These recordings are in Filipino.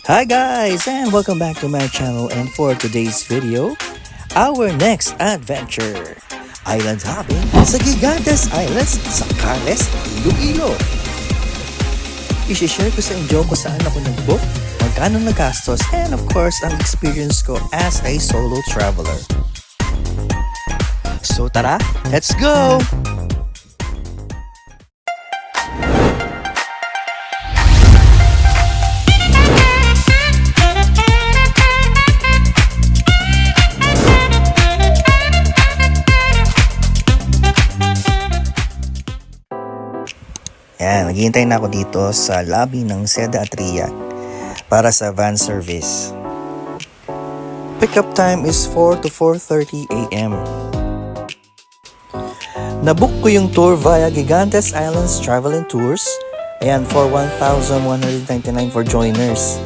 Hi guys and welcome back to my channel, and for today's video, our next adventure, island hopping sa Gigantes Islands sa Carles, Iloilo. I-share ko sa inyo kung saan ako nag-book, magkano nagastos, and of course ang experience ko as a solo traveler. So tara, let's go! Yan, naghihintay na ako dito sa lobby ng Seda Atria para sa van service. Pickup time is 4 to 4:30 a.m. Nabook ko yung tour via Gigantes Islands Travel and Tours. Ayan, for 1,199 for joiners.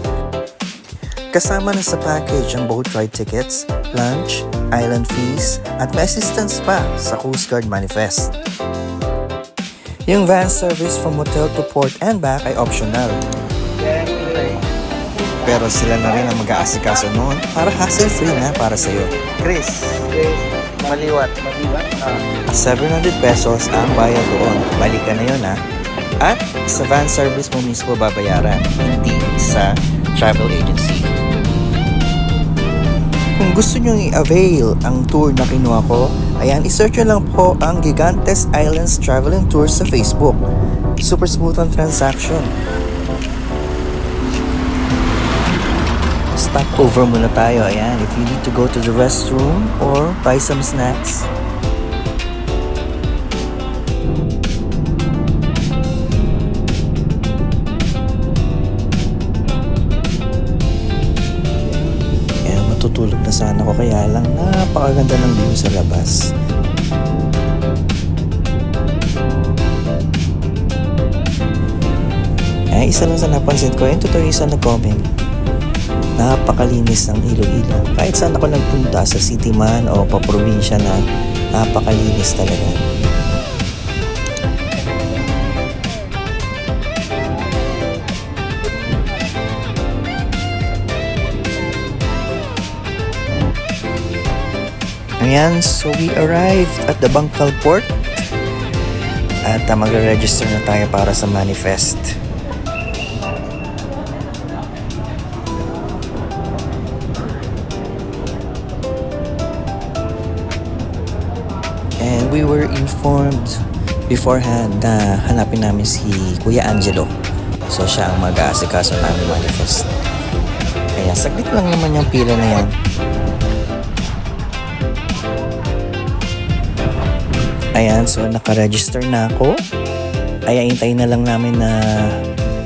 Kasama na sa package ang boat ride tickets, lunch, island fees, at may assistance pa sa Coast Guard Manifest. Yung van service from hotel to port and back ay optional. Pero sila na rin ang mag-aasikaso noon para hassle-free na para sa'yo. Chris, Maliwat. 700 pesos ang bayad doon. Balikan na yun ha. At sa van service mo mismo babayaran, hindi sa travel agency. Kung gusto nyo i-avail ang tour na kinuha ko, ayan, isearch nyo lang po ang Gigantes Islands Travel and Tours sa Facebook. Super smooth ang transaction. Stop over muna tayo, ayan, if you need to go to the restroom or buy some snacks. Matutulog na sana ako, kaya lang napakaganda ng view sa labas. Isa lang sa napansin ko, yung totoo yung isa nag-comment. Napakalinis ng Iloilo. Kahit saan ako nagpunta, sa city man o pa-probinsya na, napakalinis talaga. Ayan, so we arrived at the Bangkal Port at mag-register na tayo para sa manifest. And we were informed beforehand na hanapin namin si Kuya Angelo. So siya ang mag-aasikaso namin manifest. Kaya saglit lang naman yung pila na yan. Ayan, so naka-register na ako. Kaya hintayin na lang namin na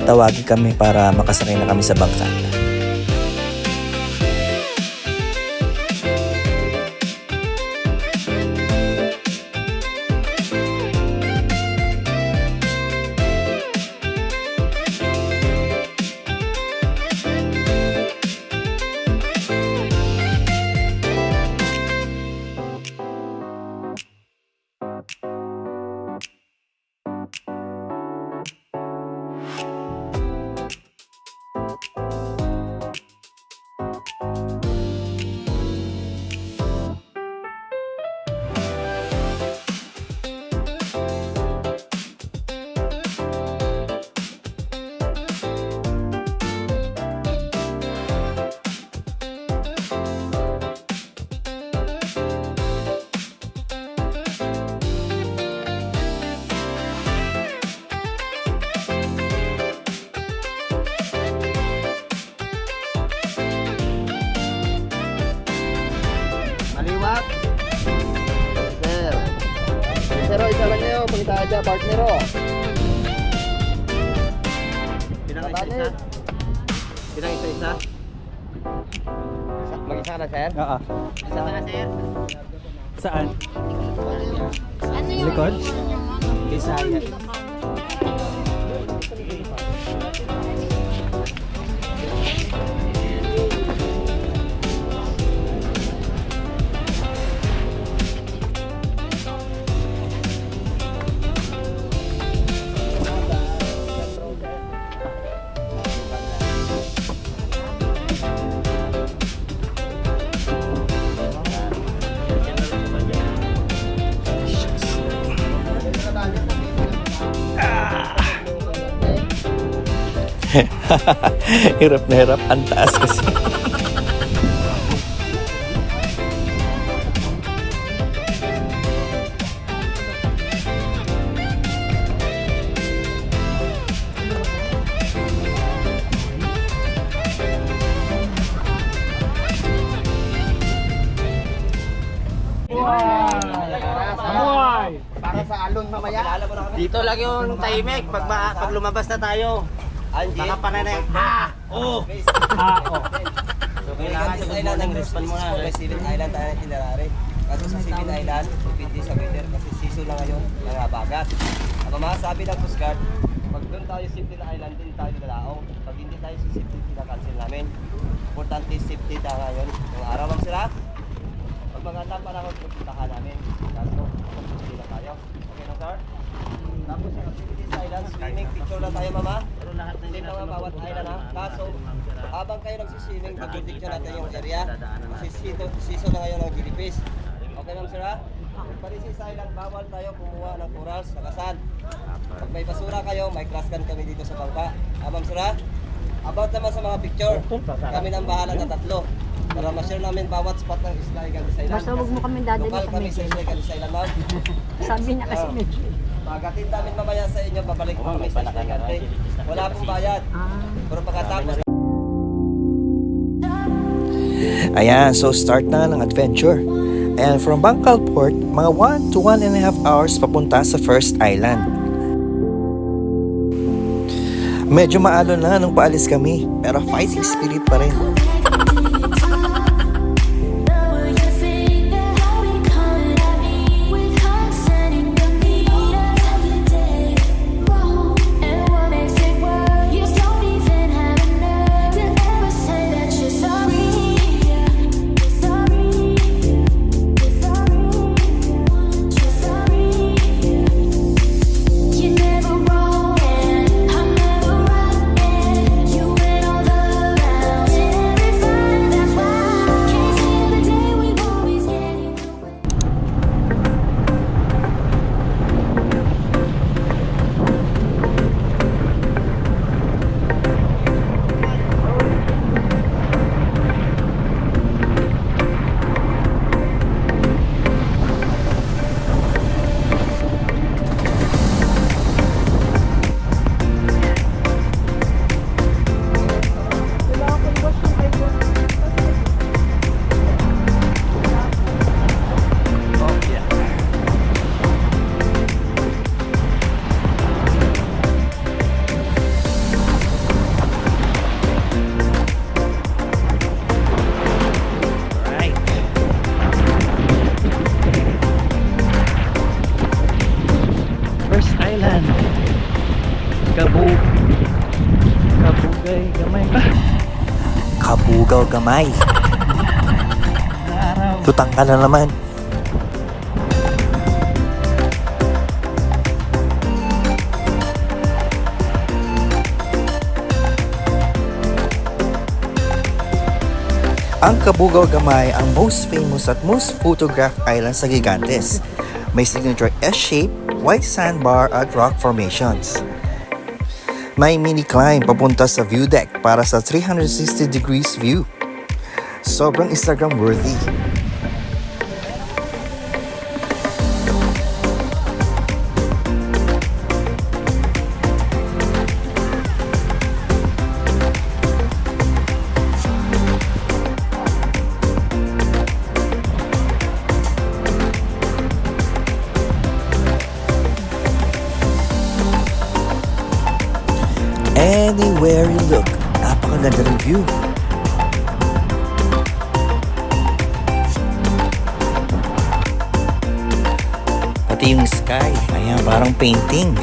tawagin kami para makasakay na kami sa bangka. Maliwat. Sir. Sir, isa lang nyo. Punta aja, partner o. Pinang isa-isa? Pinang isa-isa? Mag-isa ka na, sir? Oo. Isa ka na, sir? Saan? Likod? Isaya. Hirap na hirap. Ang taas kasi. Para sa alon mamaya. Dito lang yung tahimik pag lumabas na tayo. Baka pananay. Oh. So kailangan sa ng respond mo na. May Sibit Island tayo ng itinerary. Kaso sa Sibit Island, depende sa weather kasi season na ngayon ng bagat. Ang masasabi ng Coast Guard, pag doon tayo safety na island, din tayo dalaong. Pag hindi tayo sa safety, pinakancel namin. Importante safety na ngayon. Yung araw lang sila, pag maganda panahon, pupuntahan namin. Kaso, safety na tayo. Okay na, sir? Tapos sa activities island, swimming, picture na tayo, mama. Pero lahat ng Same mga bawat island ha. Kaso, habang kayo nagsiswimming, pag-picture natin yung area. Kasi season na ngayon ng jellyfish. Okay ma'am sir ha? Palisis Island, bawal tayo kumuha ng corals sa kasan. Pag may basura kayo, may crash can kami dito sa bangka. Ma'am sir ha? About naman sa mga picture, kami nang bahala na tatlo. Para ma-share namin bawat spot ng Isla Igantes Island. Basta huwag mo kami dadali Lokal sa kami sa medyo. Isla Igantes Island ma'am. Sabi niya kasi medyo. Pagkatid namin mamaya sa inyo, babalik po kami sa Isla Igantes. Wala pong bayad. Pero pagkatapos, Ayan, so start na ng adventure. And from Bangkal Port, mga 1 to 1.5 hours papunta sa first island. Medyo maalon na nung paalis kami, pero fighting spirit pa rin. First island. Kabugay gamay. Kabugaw gamay. Tutang ka na naman. Ang Kabugaw Gamay ang most famous at most photographed island sa Gigantes. May signature S-shape, white sandbar at rock formations. May mini climb papunta sa view deck para sa 360 degrees view. Sobrang Instagram worthy. Anywhere you look, napakaganda ng view. Pati yung sky, ayan, parang painting.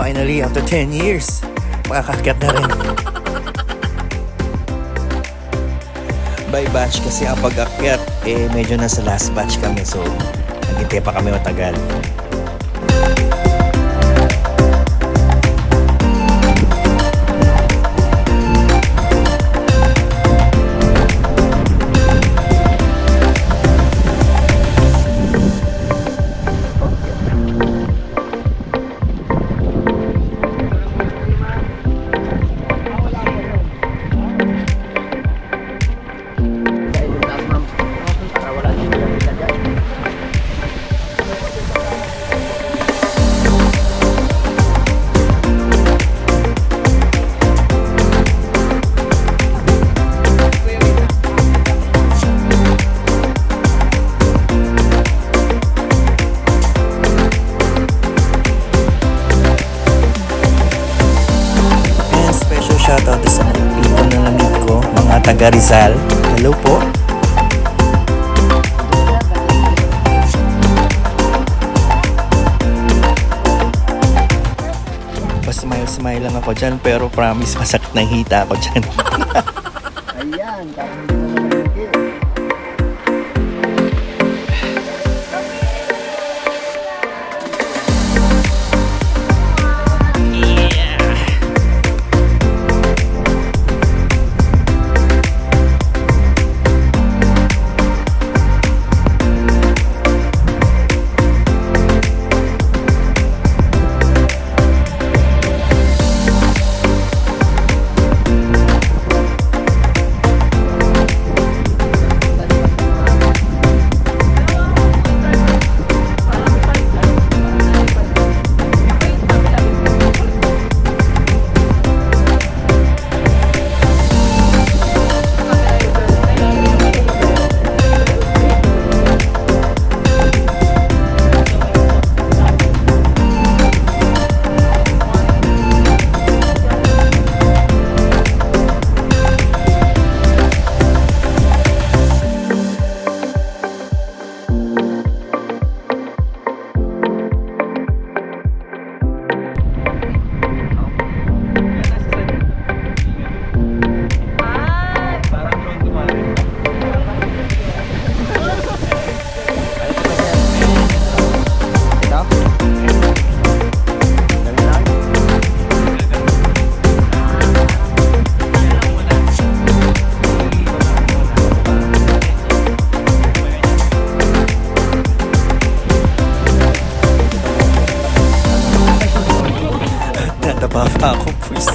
Finally, after 10 years, makakakyat na rin. By batch kasi ang pag-akyat, medyo nasa last batch kami. So, naghintay pa kami matagal. Shoutout sa mga people na lamig ko, mga taga Rizal. Hello po. Smile lang ako dyan, pero promise masakit na hita ako dyan. Ayan, parang hindi mo namalingki. Natapa pa ako, please.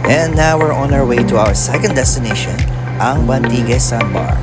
And now we're on our way to our second destination, ang Bantigue Sandbar.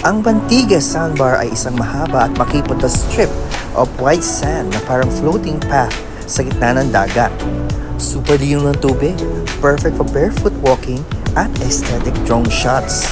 Ang Bantigas Sandbar ay isang mahaba at makipot na strip of white sand na parang floating path sa gitna ng dagat. Super lino ng tubig, perfect for barefoot walking at aesthetic drone shots.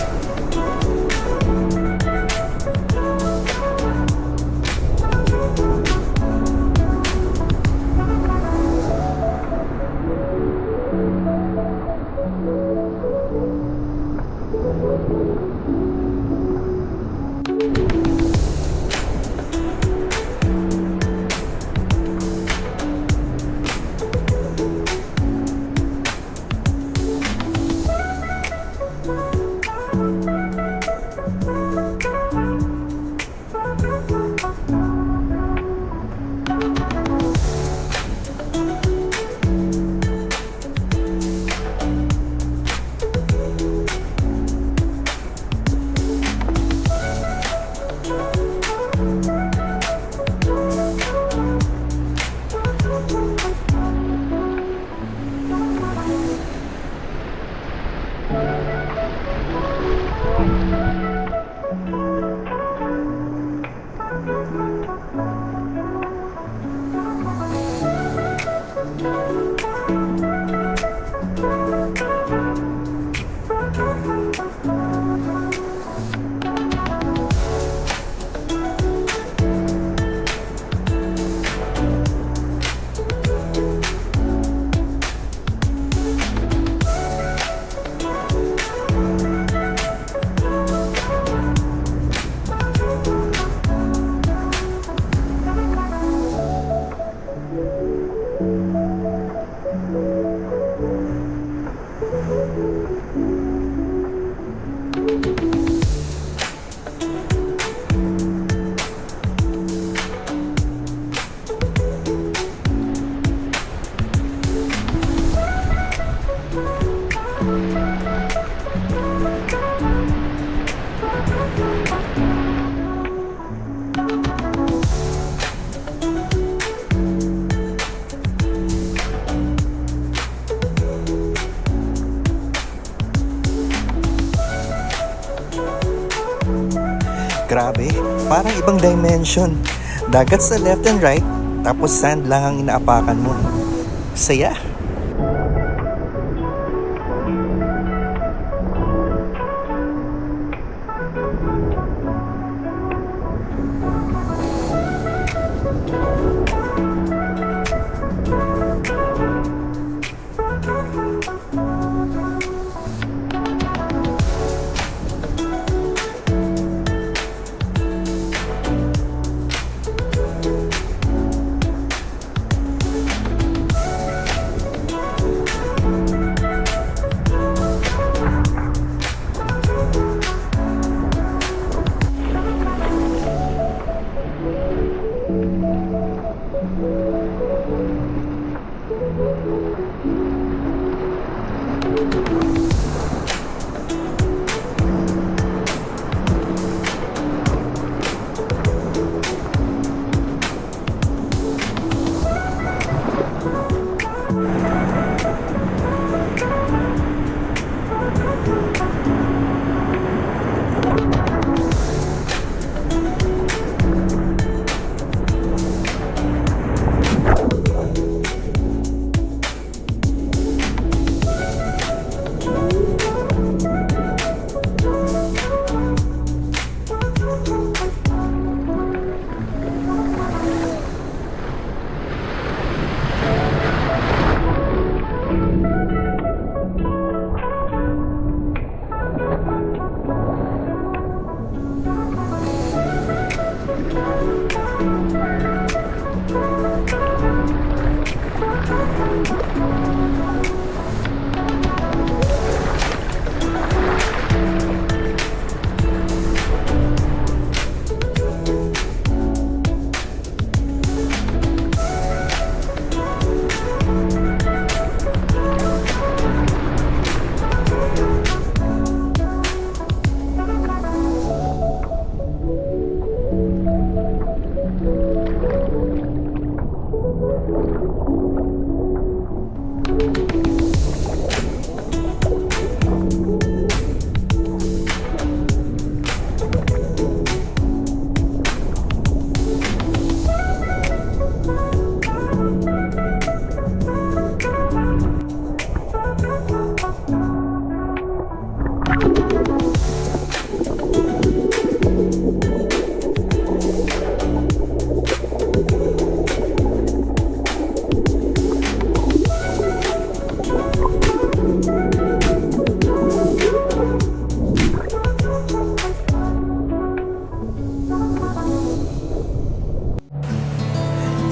Grabe, parang ibang dimension. Dagat sa left and right, tapos sand lang ang inaapakan mo. Saya!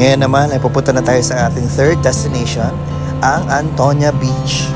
Ngayon naman ay pupunta na tayo sa ating third destination, ang Antonia Beach.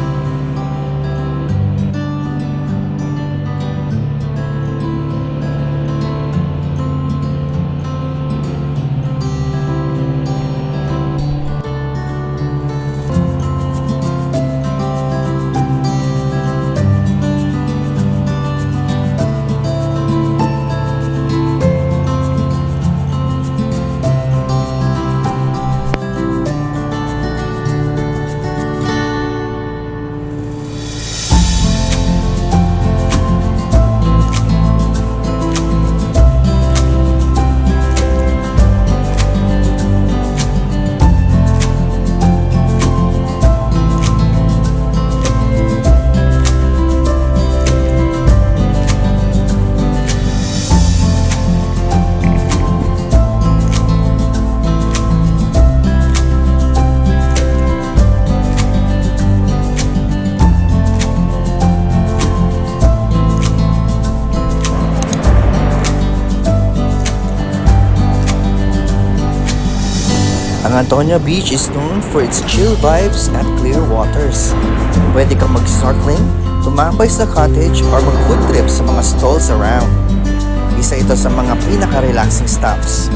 Ang Antonia Beach is known for its chill vibes and clear waters. Pwede kang mag-snorkeling, tumambay sa cottage, or mag-food trip sa mga stalls around. Isa ito sa mga pinaka-relaxing stops.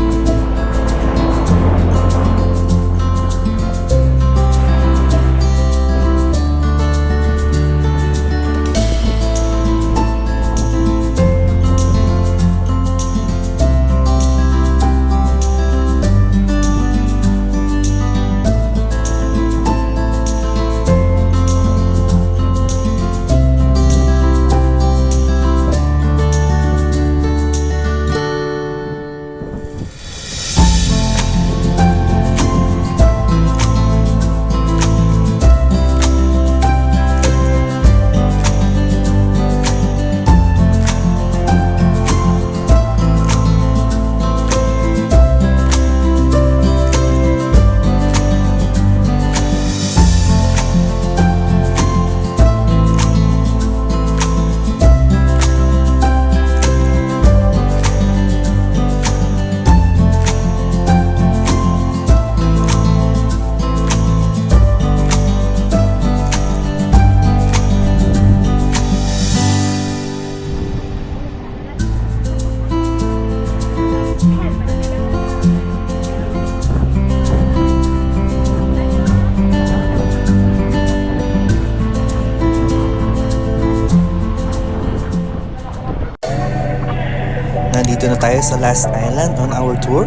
Nandito na tayo sa last island on our tour,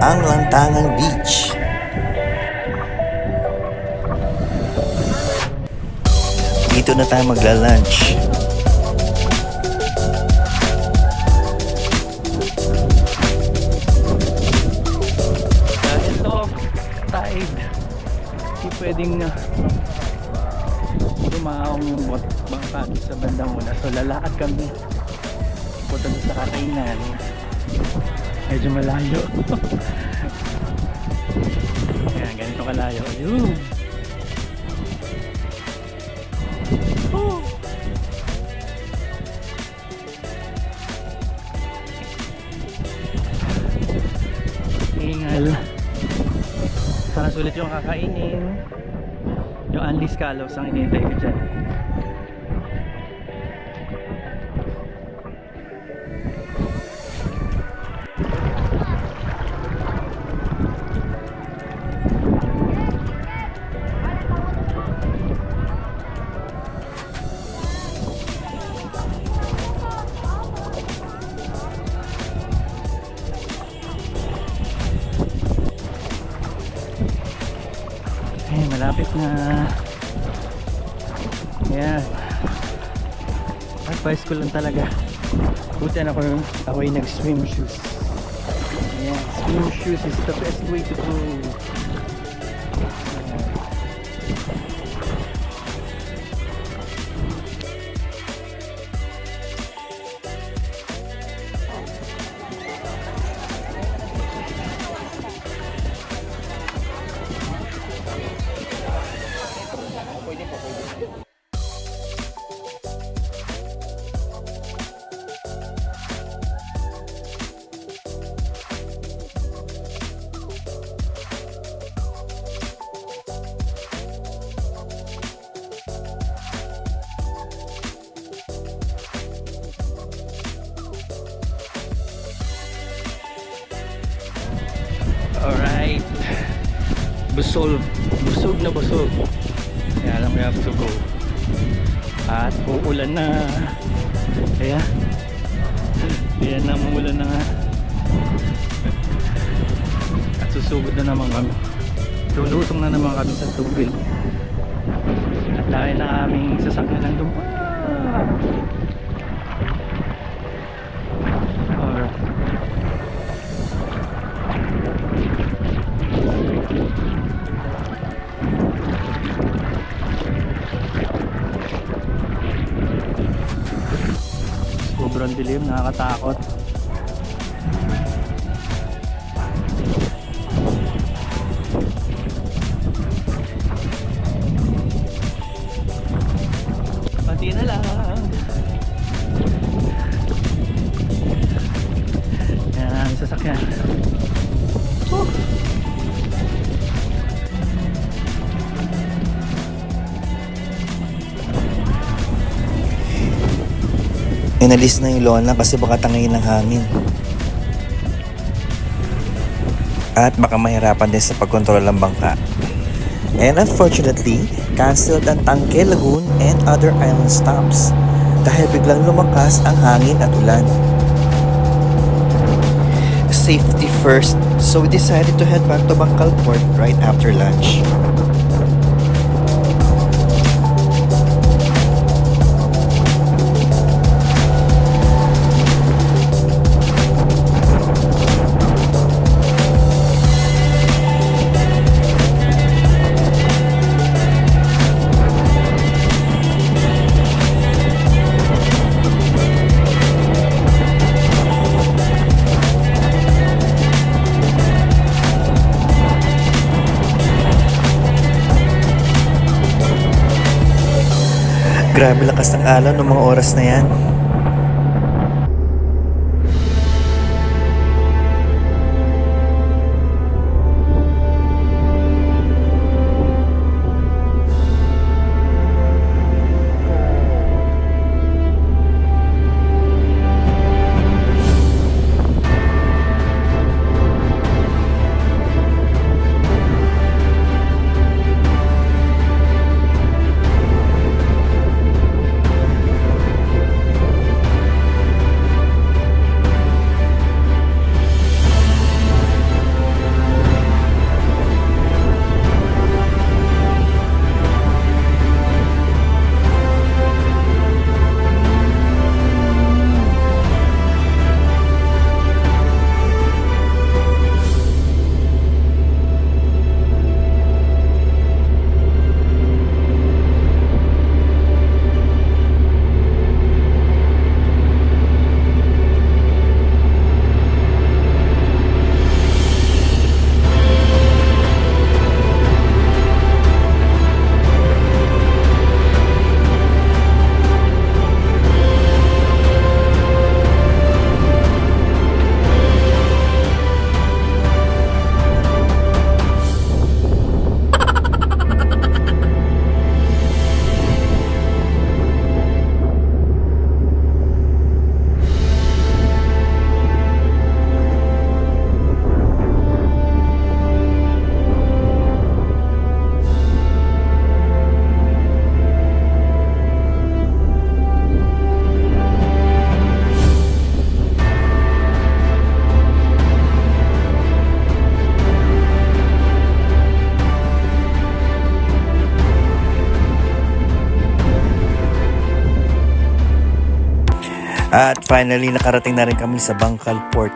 ang Lantangan Beach. Dito na tayo magla-lunch. Dahil low tide, hindi pwedeng dumaong yung bangka sa bandang una. So lalakad kami punta doon sa kakainan. Medyo malayo. Ayan, ganito kalayo. Ayun. Hingal. Sana sulit yung kakainin. Yung Anlis Calos ang inintay ko dyan. Eh, malapit na. Ayan. Advice ko lang talaga. Buti ako'y nag-swim shoes. Ayan. Swim shoes is the best way to go. Ayan. busog na busog. Kaya lang we have to go. At uulan na. Kaya na umulan na nga. At susugod na naman kami. Lulusong na naman kami sa tubig. At dahil na aming sasakyan ng dumaan. Alright. Sobrang dilim, nakakatakot. Pati na lang. Yan, sasakyan. Inalis na yung Lola kasi baka tangayin ng hangin. At baka mahirapan din sa pagkontrol ng bangka. And unfortunately, canceled ang Tangke Lagoon and other island stops dahil biglang lumakas ang hangin at ulan. Safety first, so we decided to head back to Bangkal Port right after lunch. Grabe lakas ng alon ng mga oras na yan. At finally, nakarating na rin kami sa Bangkal Port.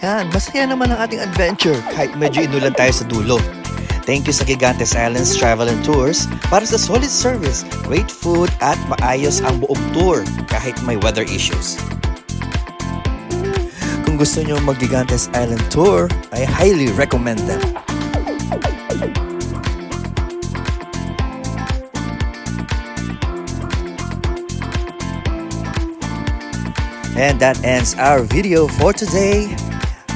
Yan, masaya naman ang ating adventure kahit medyo inulan tayo sa dulo. Thank you sa Gigantes Islands Travel and Tours para sa solid service, great food at maayos ang buong tour kahit may weather issues. Kung gusto nyo mag-Gigantes Island Tour, I highly recommend them. And that ends our video for today.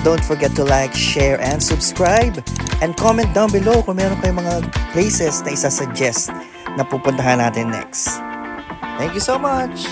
Don't forget to like, share, and subscribe. And comment down below kung meron kayong mga places na isasuggest na pupuntahan natin next. Thank you so much!